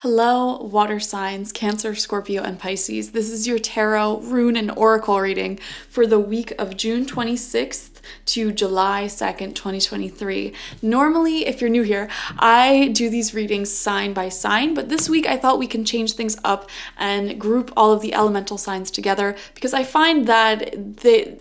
Hello, water signs, Cancer, Scorpio, and Pisces. This is your tarot, rune, and oracle reading for the week of June 26th to July 2nd, 2023. Normally, if you're new here, I do these readings sign by sign, but this week I thought we can change things up and group all of the elemental signs together because I find that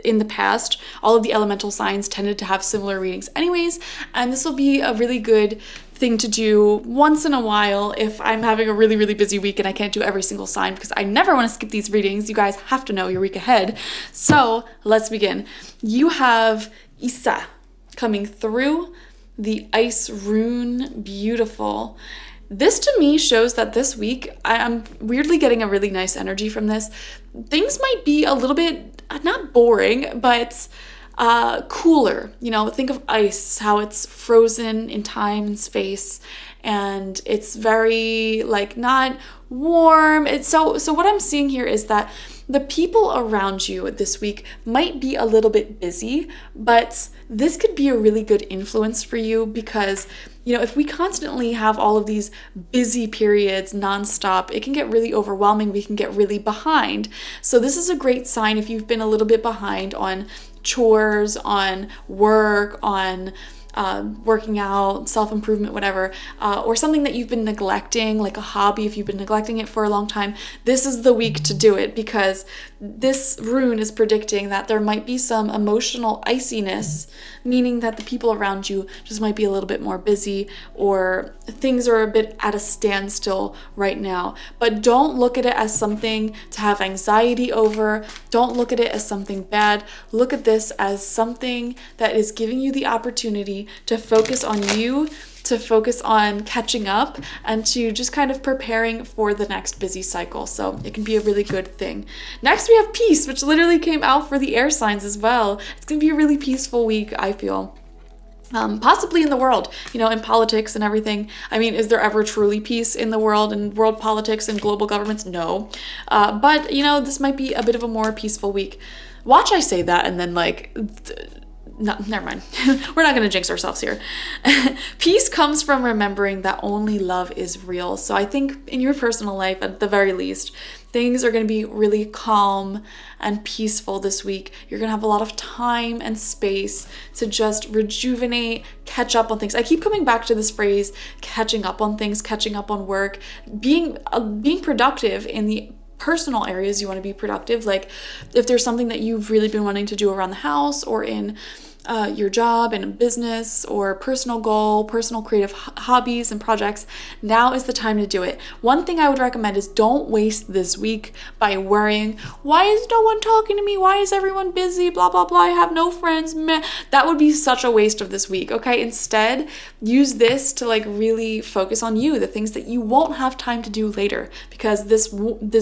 in the past, all of the elemental signs tended to have similar readings anyways, and this will be a really good thing to do once in a while if I'm having a really busy week and I can't do every single sign because I never want to skip these readings. You guys have to know your week ahead. So let's begin. You have Isa coming through the ice rune. Beautiful. This to me shows that this week I'm weirdly getting a really nice energy from this. Things might be a little bit not boring, but cooler. You know, think of ice, how it's frozen in time and space, and it's very like not warm. It's so what I'm seeing here is that the people around you this week might be a little bit busy, but this could be a really good influence for you because, you know, if we constantly have all of these busy periods nonstop, it can get really overwhelming. We can get really behind. So this is a great sign if you've been a little bit behind on chores, on work, on working out, self-improvement, whatever, or something that you've been neglecting, like a hobby, if you've been neglecting it for a long time, this is the week to do it because this rune is predicting that there might be some emotional iciness, meaning that the people around you just might be a little bit more busy or things are a bit at a standstill right now. But don't look at it as something to have anxiety over. Don't look at it as something bad. Look at this as something that is giving you the opportunity to focus on you, to focus on catching up, and to just kind of preparing for the next busy cycle. So it can be a really good thing. Next, we have peace, which literally came out for the air signs as well. It's going to be a really peaceful week, I feel. Possibly in the world, you know, in politics and everything. I mean, is there ever truly peace in the world and world politics and global governments? No. But, you know, this might be a bit of a more peaceful week. Watch I say that and then like... No, never mind. We're not going to jinx ourselves here. Peace comes from remembering that only love is real. So I think in your personal life, at the very least, things are going to be really calm and peaceful this week. You're going to have a lot of time and space to just rejuvenate, catch up on things. I keep coming back to this phrase, catching up on things, catching up on work, being productive in the personal areas you want to be productive. Like if there's something that you've really been wanting to do around the house or in your job and a business or personal goal, personal creative hobbies and projects, now is the time to do it. One thing I would recommend is don't waste this week by worrying, why is no one talking to me? Why is everyone busy? Blah, blah, blah. I have no friends. Meh. That would be such a waste of this week. Okay. Instead, use this to like really focus on you, the things that you won't have time to do later, because this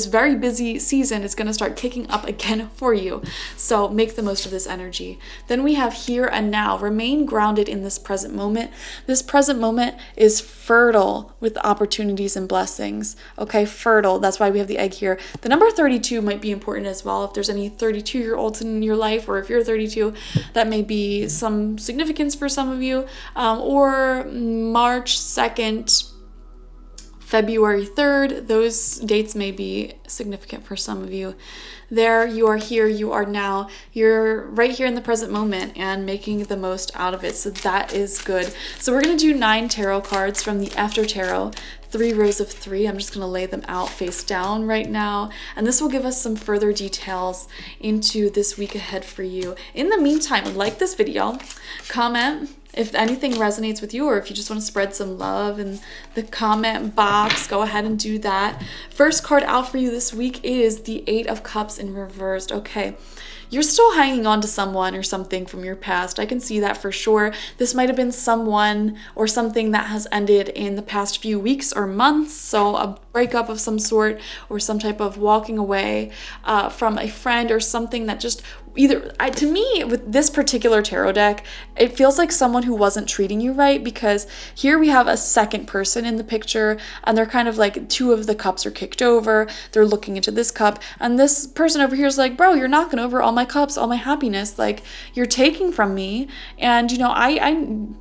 very busy season is going to start kicking up again for you. So make the most of this energy. Then we have here and now. Remain grounded in this present moment. This present moment is fertile with opportunities and blessings. Okay, fertile. That's why we have the egg here. The number 32 might be important as well. If there's any 32-year-olds in your life, or if you're 32, that may be some significance for some of you. Or March 2nd, February 3rd, those dates may be significant for some of you. There, you are here, you are now, you're right here in the present moment and making the most out of it. So that is good. So we're going to do 9 tarot cards from the After Tarot, 3 rows of 3. I'm just going to lay them out face down right now. And this will give us some further details into this week ahead for you. In the meantime, like this video, comment if anything resonates with you, or if you just want to spread some love in the comment box, go ahead and do that. First card out for you this week is the 8 of Cups in reversed. Okay. You're still hanging on to someone or something from your past. I can see that for sure. This might have been someone or something that has ended in the past few weeks or months. So a breakup of some sort or some type of walking away from a friend or something that just to me, with this particular tarot deck, it feels like someone who wasn't treating you right, because here we have a second person in the picture, and they're kind of like, two of the cups are kicked over, they're looking into this cup, and this person over here is like, bro, you're knocking over all my cups, all my happiness, like, you're taking from me, and, you know, I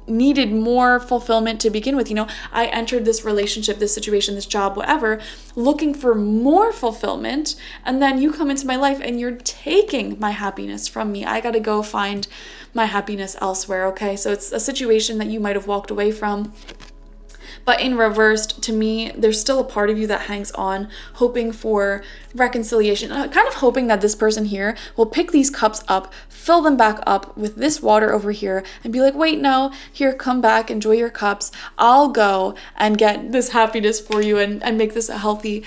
needed more fulfillment to begin with. You know, I entered this relationship, this situation, this job, whatever, looking for more fulfillment, and then you come into my life and you're taking my happiness from me. I gotta go find my happiness elsewhere, okay? So it's a situation that you might have walked away from. But in reversed, to me, there's still a part of you that hangs on, hoping for reconciliation, kind of hoping that this person here will pick these cups up, fill them back up with this water over here, and be like, wait, no, here, come back, enjoy your cups. I'll go and get this happiness for you and make this a healthy,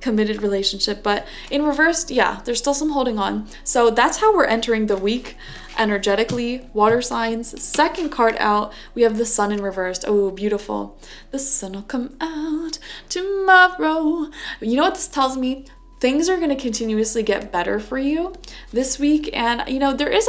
committed relationship. But in reversed, yeah, there's still some holding on. So that's how we're entering the week energetically. Water signs. Second card out, we have the sun in reversed. Oh, beautiful. The sun will come out tomorrow. You know what this tells me? Things are going to continuously get better for you this week. And, you know, there is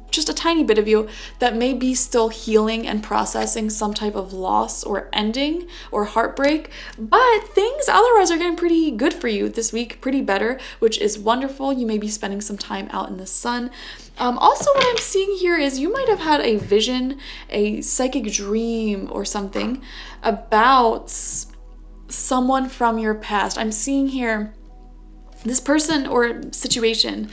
just a tiny bit of you that may be still healing and processing some type of loss or ending or heartbreak, but things otherwise are getting pretty good for you this week, pretty better, which is wonderful. You may be spending some time out in the sun. Also, what I'm seeing here is you might have had a vision, a psychic dream or something about someone from your past. I'm seeing here this person or situation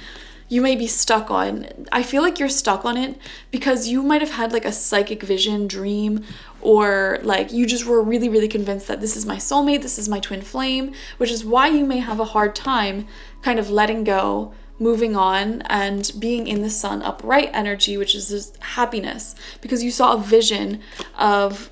you may be stuck on. I feel like you're stuck on it because you might have had like a psychic vision, dream, or like you just were really, really convinced that this is my soulmate, this is my twin flame, which is why you may have a hard time kind of letting go, moving on, and being in the sun upright energy, which is this happiness, because you saw a vision of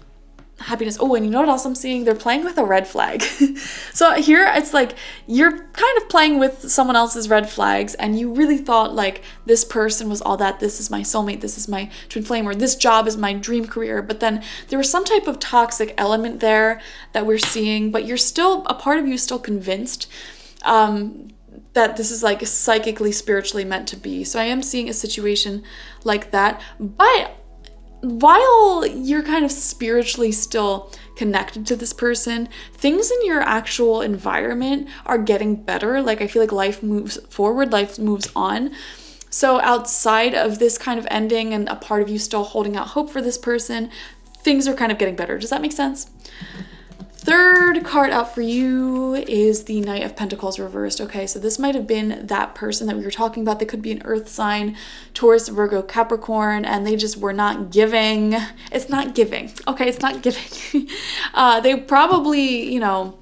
happiness. Oh, and you know what else I'm seeing? They're playing with a red flag. So here it's like you're kind of playing with someone else's red flags, and you really thought like this person was all that, this is my soulmate, this is my twin flame, or this job is my dream career. But then there was some type of toxic element there that we're seeing, but you're still, a part of you is still convinced that this is like psychically, spiritually meant to be. So I am seeing a situation like that. But while you're kind of spiritually still connected to this person, things in your actual environment are getting better. Like I feel like life moves forward, life moves on. So outside of this kind of ending and a part of you still holding out hope for this person, things are kind of getting better. Does that make sense? Third card out for you is the Knight of Pentacles reversed. Okay, so this might have been that person that we were talking about. They could be an earth sign, Taurus, Virgo, Capricorn, and they just were not giving. It's not giving. Okay, it's not giving. They probably, you know,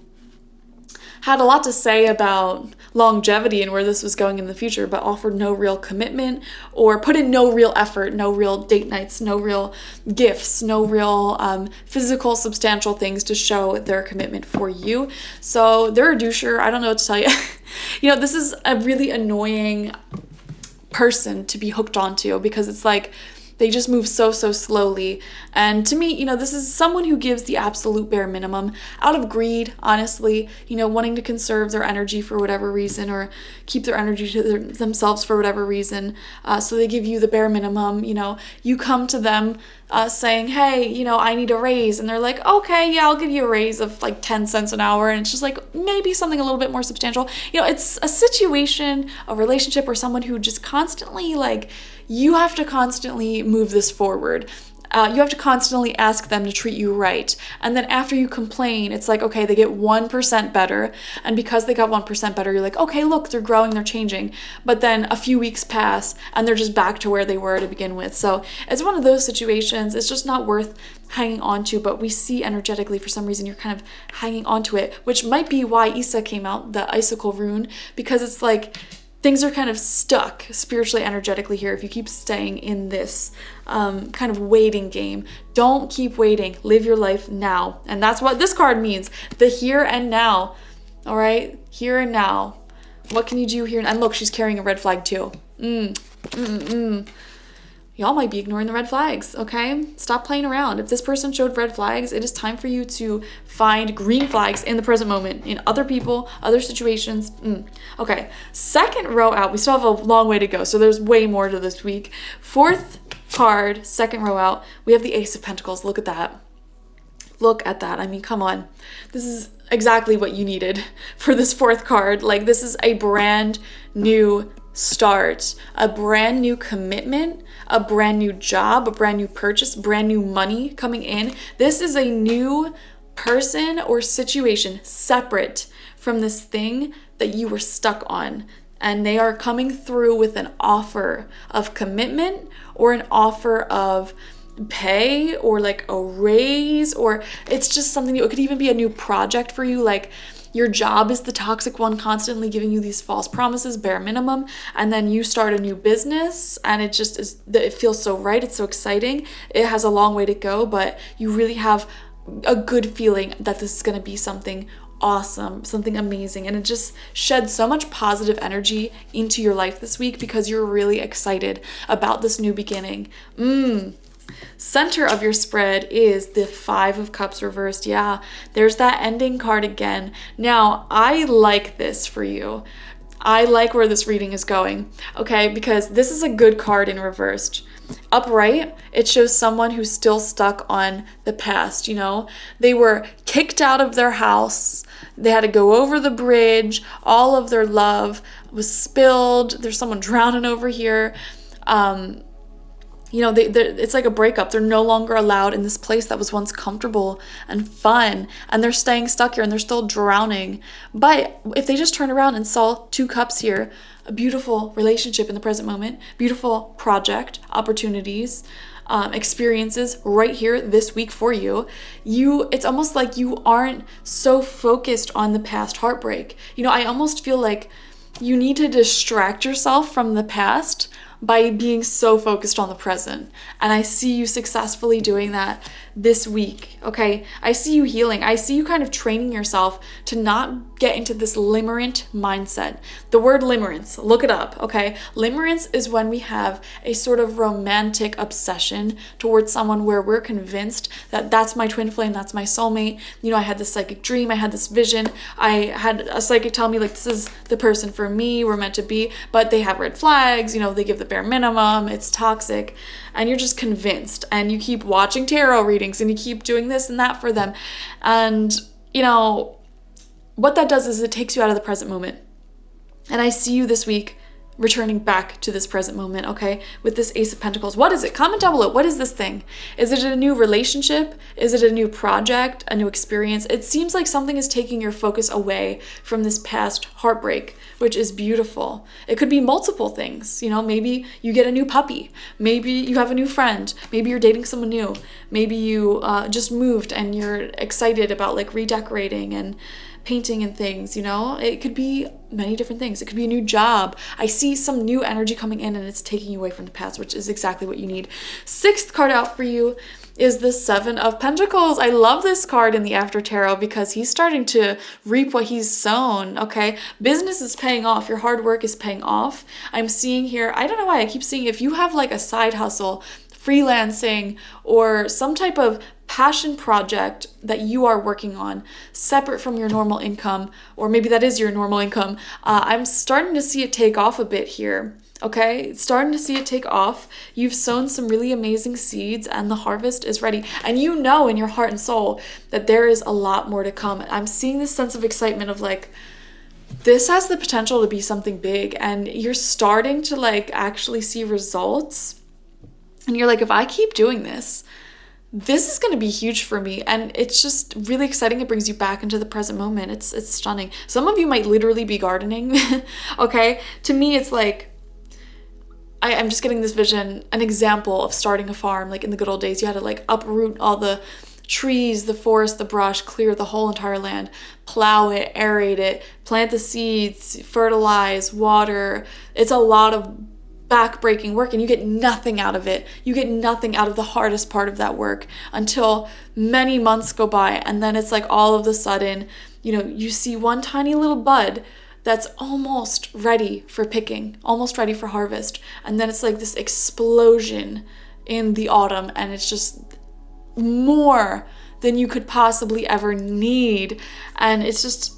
had a lot to say about longevity and where this was going in the future, but offered no real commitment or put in no real effort, no real date nights, no real gifts, no real physical, substantial things to show their commitment for you. So they're a doucher. I don't know what to tell you. You know, this is a really annoying person to be hooked onto because it's like, they just move so slowly. And to me, you know, this is someone who gives the absolute bare minimum out of greed, honestly, you know, wanting to conserve their energy for whatever reason or keep their energy to themselves for whatever reason. So they give you the bare minimum. You know, you come to them saying, hey, you know, I need a raise. And they're like, okay, yeah, I'll give you a raise of like 10 cents an hour. And it's just like maybe something a little bit more substantial. You know, it's a situation, a relationship, or someone who just constantly like, you have to constantly move this forward. You have to constantly ask them to treat you right. And then after you complain, it's like, okay, they get 1% better. And because they got 1% better, you're like, okay, look, they're growing, they're changing. But then a few weeks pass and they're just back to where they were to begin with. So it's one of those situations. It's just not worth hanging on to, but we see energetically for some reason you're kind of hanging on to it, which might be why Isa came out, the icicle rune, because it's like, things are kind of stuck spiritually, energetically here if you keep staying in this kind of waiting game. Don't keep waiting. Live your life now. And that's what this card means. The here and now. All right? Here and now. What can you do here? And look, she's carrying a red flag too. Yeah, y'all might be ignoring the red flags, okay? Stop playing around. If this person showed red flags, it is time for you to find green flags in the present moment, in other people, other situations. Okay, second row out. We still have a long way to go, so there's way more to this week. Fourth card, second row out, we have the Ace of Pentacles. Look at that. Look at that. I mean, come on. This is exactly what you needed for this fourth card. Like, this is a brand new start, a brand new commitment, a brand new job, a brand new purchase, brand new money coming in. This is a new person or situation separate from this thing that you were stuck on. And they are coming through with an offer of commitment or an offer of pay or like a raise, or it's just something new. It could even be a new project for you. Like, your job is the toxic one, constantly giving you these false promises, bare minimum, and then you start a new business and it just is, it feels so right. It's so exciting. It has a long way to go, but you really have a good feeling that this is going to be something awesome, something amazing, and it just sheds so much positive energy into your life this week because you're really excited about this new beginning. Center of your spread is the Five of Cups reversed. Yeah, there's that ending card again. Now, I like this for you. I like where this reading is going, okay? Because this is a good card in reversed. Upright, it shows someone who's still stuck on the past, you know? They were kicked out of their house. They had to go over the bridge. All of their love was spilled. There's someone drowning over here. You know, it's like a breakup. They're no longer allowed in this place that was once comfortable and fun, and they're staying stuck here and they're still drowning. But if they just turn around and saw two cups here, a beautiful relationship in the present moment, beautiful project, opportunities, experiences right here this week for you, it's almost like you aren't so focused on the past heartbreak. You know, I almost feel like you need to distract yourself from the past by being so focused on the present. And I see you successfully doing that this week, okay? I see you healing. I see you kind of training yourself to not get into this limerent mindset. The word limerence, look it up, okay? Limerence is when we have a sort of romantic obsession towards someone where we're convinced that that's my twin flame, that's my soulmate. You know, I had this psychic dream, I had this vision, I had a psychic tell me like, this is the person for me, we're meant to be, but they have red flags, you know, they give the bare minimum, it's toxic, and you're just convinced, and you keep watching tarot readings and you keep doing this and that for them. And, you know, what that does is it takes you out of the present moment. And I see you this week returning back to this present moment, okay? With this Ace of Pentacles. What is it? Comment down below. What is this thing? Is it a new relationship? Is it a new project? A new experience? It seems like something is taking your focus away from this past heartbreak, which is beautiful. It could be multiple things. You know, maybe you get a new puppy. Maybe you have a new friend. Maybe you're dating someone new. Maybe you just moved and you're excited about like redecorating and painting and things, you know? It could be many different things. It could be a new job. I see some new energy coming in and it's taking you away from the past, which is exactly what you need. Sixth card out for you is the Seven of Pentacles. I love this card in the After Tarot because he's starting to reap what he's sown, okay? Business is paying off. Your hard work is paying off. I'm seeing here, I don't know why I keep seeing, if you have like a side hustle, freelancing, or some type of passion project that you are working on separate from your normal income, or maybe that is your normal income, I'm starting to see it take off a bit here. Okay, starting to see it take off. You've sown some really amazing seeds and the harvest is ready. And you know in your heart and soul that there is a lot more to come. I'm seeing this sense of excitement of like, this has the potential to be something big, and you're starting to like actually see results. And you're like, if I keep doing this, this is going to be huge for me. And it's just really exciting. It brings you back into the present moment. It's stunning. Some of you might literally be gardening. Okay. To me, it's like, I'm just getting this vision, an example of starting a farm. Like in the good old days, you had to like uproot all the trees, the forest, the brush, clear the whole entire land, plow it, aerate it, plant the seeds, fertilize, water. It's a lot of back-breaking work, and you get nothing out of it. You get nothing out of the hardest part of that work until many months go by, and then it's like all of a sudden, you know, you see one tiny little bud that's almost ready for picking, almost ready for harvest. And then it's like this explosion in the autumn, and it's just more than you could possibly ever need. And it's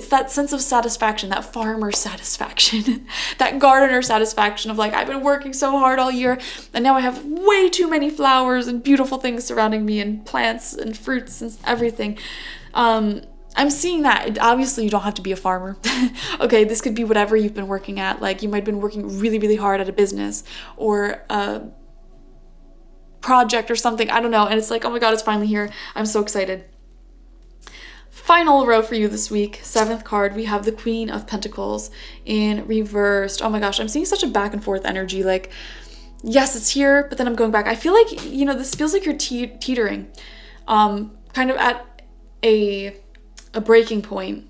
that sense of satisfaction, that farmer satisfaction, that gardener satisfaction of like, I've been working so hard all year and now I have way too many flowers and beautiful things surrounding me and plants and fruits and everything. I'm seeing that. Obviously, you don't have to be a farmer. Okay, this could be whatever you've been working at. Like, you might have been working really, really hard at a business or a project or something. I don't know. And it's like, oh my God, it's finally here. I'm so excited. Final row for you this week, 7th card, we have the Queen of Pentacles in reversed. Oh my gosh, I'm seeing such a back and forth energy. Like, yes, it's here, but then I'm going back. I feel like, this feels like you're teetering, kind of at a breaking point.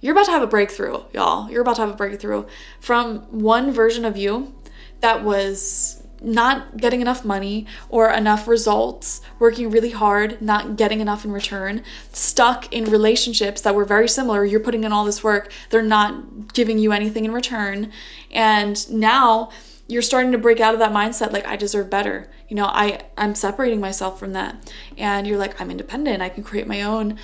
You're about to have a breakthrough, y'all. You're about to have a breakthrough from one version of you that was not getting enough money or enough results, working really hard, not getting enough in return, stuck in relationships that were very similar. You're putting in all this work, they're not giving you anything in return. And now you're starting to break out of that mindset, like, I deserve better. I'm separating myself from that. And you're like, I'm independent, I can create my own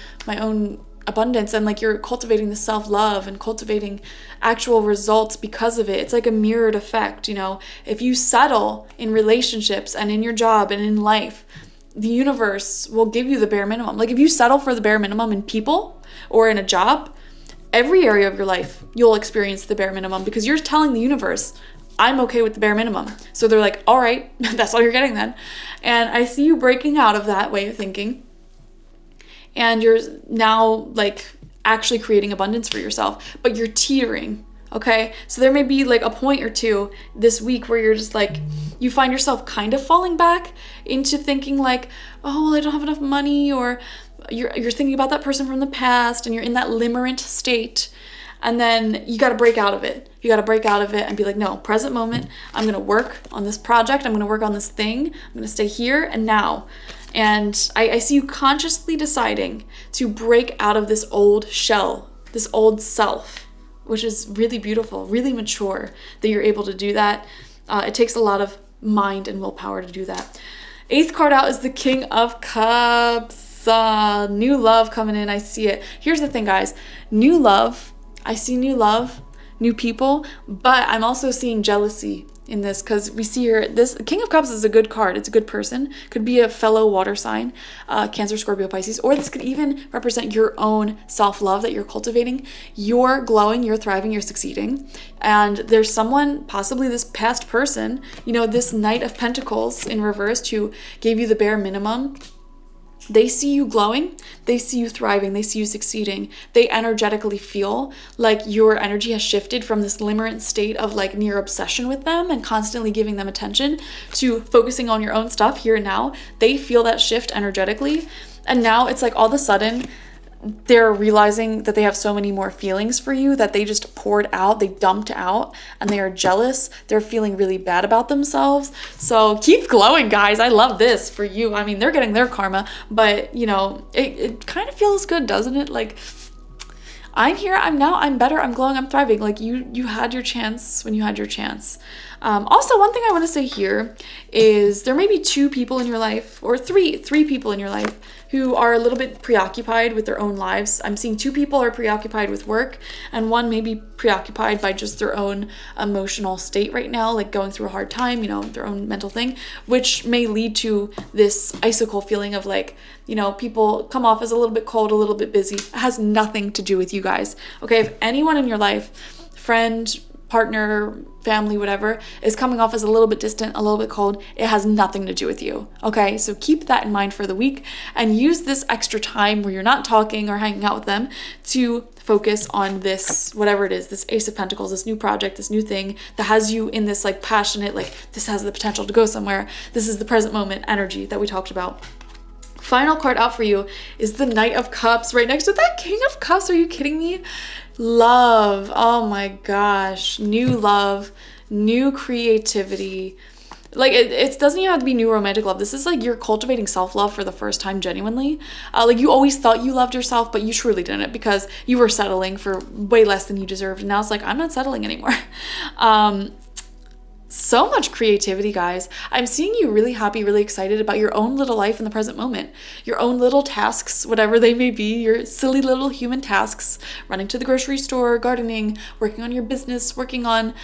abundance, and like, you're cultivating the self-love and cultivating actual results because of it. It's like a mirrored effect. If you settle in relationships and in your job and in life, the universe will give you the bare minimum. Like, if you settle for the bare minimum in people or in a job, every area of your life you'll experience the bare minimum, because you're telling the universe, I'm okay with the bare minimum. So they're like, all right, that's all you're getting then. And I see you breaking out of that way of thinking. And you're now like actually creating abundance for yourself, but you're teetering, okay? So there may be like a point or two this week where you're just like, you find yourself kind of falling back into thinking like, oh, well, I don't have enough money, or you're thinking about that person from the past and you're in that limerent state. And then you got to break out of it. You got to break out of it and be like, no, present moment, I'm going to work on this project. I'm going to work on this thing. I'm going to stay here and now. And I see you consciously deciding to break out of this old shell, this old self, which is really beautiful, really mature that you're able to do that. It takes a lot of mind and willpower to do that. 8th card out is the King of Cups. New love coming in. I see it. Here's the thing, guys. New love. I see new love, new people, but I'm also seeing jealousy in this, because we see here, this King of Cups is a good card. It's a good person. Could be a fellow water sign, Cancer, Scorpio, Pisces, or this could even represent your own self-love that you're cultivating. You're glowing, you're thriving, you're succeeding. And there's someone, possibly this past person, this Knight of Pentacles in reverse, who gave you the bare minimum. They see you glowing, they see you thriving, they see you succeeding. They energetically feel like your energy has shifted from this limerent state of like near obsession with them and constantly giving them attention to focusing on your own stuff here and now. They feel that shift energetically. And now it's like all of a sudden they're realizing that they have so many more feelings for you that they just poured out, they dumped out, and they are jealous. They're feeling really bad about themselves. So keep glowing, guys. I love this for you. I mean, they're getting their karma, but it kind of feels good, doesn't it? Like, I'm here, I'm better, I'm glowing, I'm thriving. Like, you had your chance when you had your chance. Also, one thing I want to say here is there may be 2 people in your life, or three people in your life who are a little bit preoccupied with their own lives. I'm seeing 2 people are preoccupied with work, and one may be preoccupied by just their own emotional state right now, like going through a hard time, their own mental thing, which may lead to this icicle feeling of like, people come off as a little bit cold, a little bit busy. It has nothing to do with you guys. Okay, if anyone in your life, friend, partner, family, whatever, is coming off as a little bit distant, a little bit cold, it has nothing to do with you. Okay, so keep that in mind for the week and use this extra time where you're not talking or hanging out with them to focus on this, whatever it is, this Ace of Pentacles, this new project, this new thing that has you in this like passionate, like this has the potential to go somewhere. This is the present moment energy that we talked about. Final card out for you is the Knight of Cups right next to that King of Cups. Are you kidding me? Love. Oh my gosh. New love, new creativity. Like it doesn't even have to be new romantic love. This is like you're cultivating self-love for the first time genuinely. Like you always thought you loved yourself, but you truly didn't because you were settling for way less than you deserved. And now it's like, I'm not settling anymore. So much creativity, guys. I'm seeing you really happy, really excited about your own little life in the present moment. Your own little tasks, whatever they may be, your silly little human tasks, running to the grocery store, gardening, working on your business, working on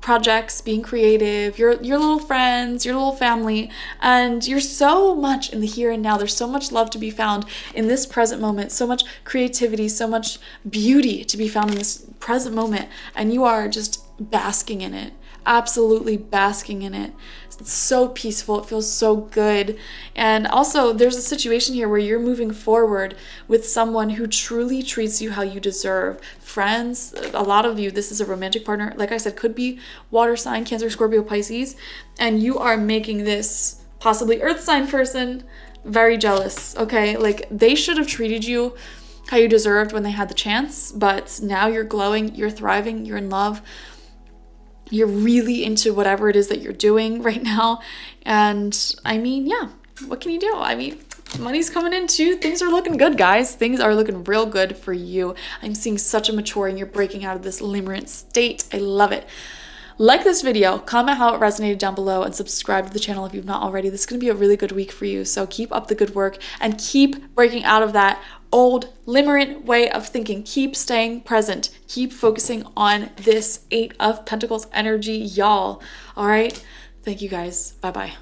projects, being creative, your little friends, your little family, and you're so much in the here and now. There's so much love to be found in this present moment, so much creativity, so much beauty to be found in this present moment, and you are just basking in it. Absolutely basking in it. It's so peaceful. It feels so good. And also there's a situation here where you're moving forward with someone who truly treats you how you deserve. Friends, a lot of you, this is a romantic partner, like I said, could be water sign, Cancer, Scorpio, Pisces, and you are making this possibly earth sign person very jealous. Okay, like they should have treated you how you deserved when they had the chance, but now you're glowing, you're thriving, you're in love. You're really into whatever it is that you're doing right now. And I mean, yeah, what can you do? I mean, money's coming in too. Things are looking good, guys. Things are looking real good for you. I'm seeing such a maturing. You're breaking out of this limerent state. I love it. Like this video, comment how it resonated down below, and subscribe to the channel if you've not already. This is going to be a really good week for you. So keep up the good work and keep breaking out of that old limerent way of thinking. Keep staying present. Keep focusing on this 8 of Pentacles energy, y'all. All right. Thank you guys. Bye-bye.